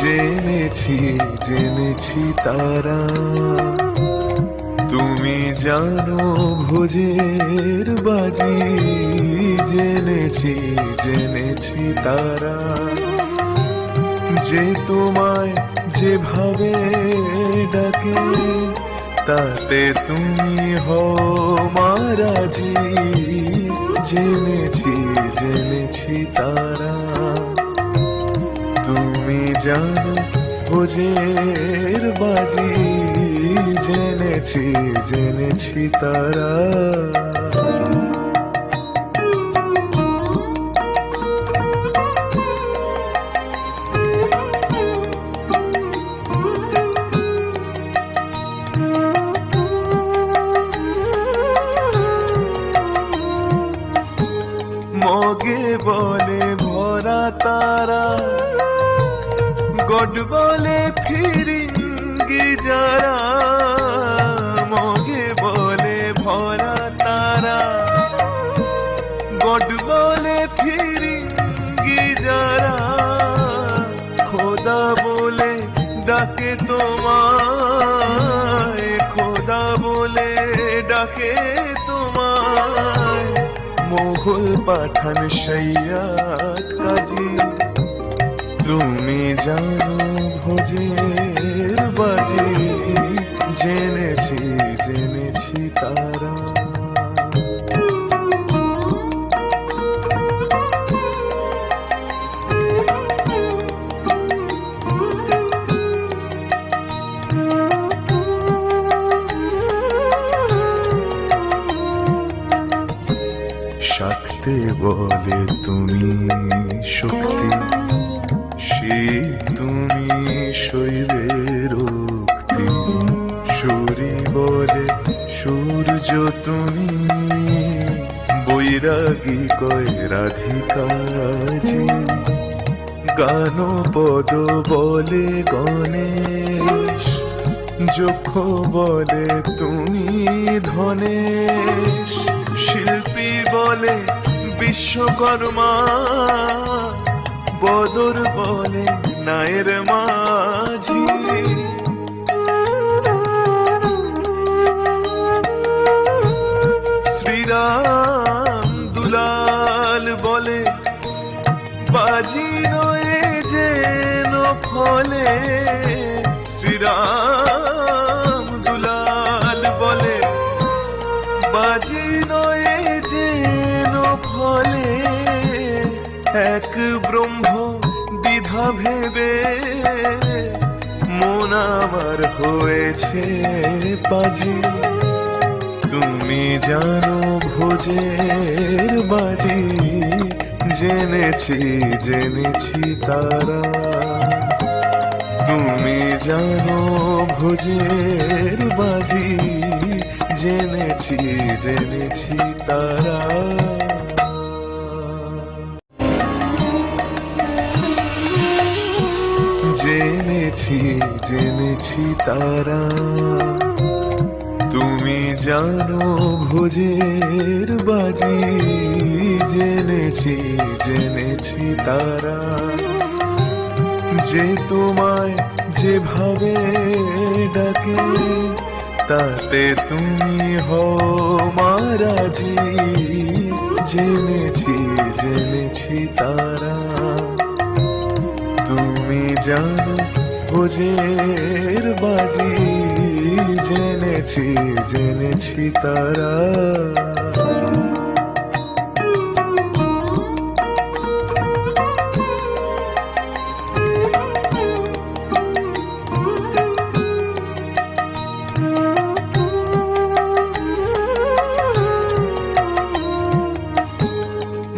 জেনেছি জেনেছি তারা তুমি জানো ভোজের বাজি, জেনেছি জেনেছি তারা যে তোমায় যেভাবে ডাকে তাতে তুমি হও মারাজি, জেনেছি জেনেছি তারা তুমি জানো ভোজের বাজি, জেনেছি জেনেছি তারা মগে বলে ভরা তারা, গড বলে ফিরিঙ্গি যারা, মগে বলে ভরা তারা, গড বলে ফিরিঙ্গি যারা, খোদা বলে ডাকে তোমায়, খোদা বলে ডাকে তোমায়, মোগল পাঠান সৈয়দ কাজী তুমি জানো ভোজের বাজি, জেনেছি জেনেছি তারা শাক্তে বলে তুমি শক্তি, শিব তুমি শৈবের উক্তি, সূরি বলে সূর্য তুমি, বৈরাগী কয় রাধিকাজি, গানপদ বলে গণেশ, যক্ষ বলে তুমি ধনেশ, শিল্পী বলে বিশ্বকর্মা, বদর বলে নায়ের মাঝি, শ্রীরাম দুলাল বলে বাজি নয় যেন ফলে, শ্রীরাম দুলাল বলে বাজি নয় যেন ফলে, এক ব্রহ্ম দ্বিধা ভেবে মন আমার হয়েছে বাজি, তুমি জানো ভোজের বাজি, জেনেছি জেনেছি তারা তুমি জানো ভোজের বাজি, জেনেছি জেনেছি তারা জেনেছি জেনেছি তারা তুমি জানো ভোজের বাজি, জেনেছি জেনেছি তারা যে তোমায় যেভাবে ডাকে তাতে তুমি হও মারাজি, জেনেছি জেনেছি তারা তুমি জানো ভোজের বাজি, জেনেছি জেনেছি তারা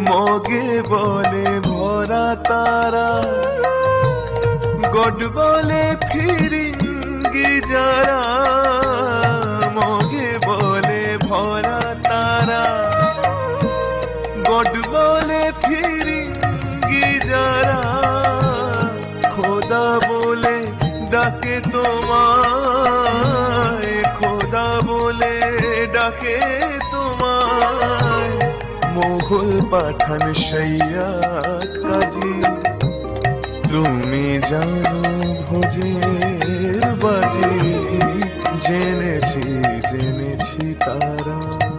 মগে বলে ভরা তারা, গড বলে ফিরিঙ্গি যারা, মগে বলে ভরা তারা, গড বলে ফিরিঙ্গি যারা, খোদা বলে ডাকে তোমায়, খোদা বলে ডাকে তোমায়, মোগল পাঠান সৈয়দ কাজী তুমি জানো ভোজের বাজি, জেনেছি জেনেছি তারা।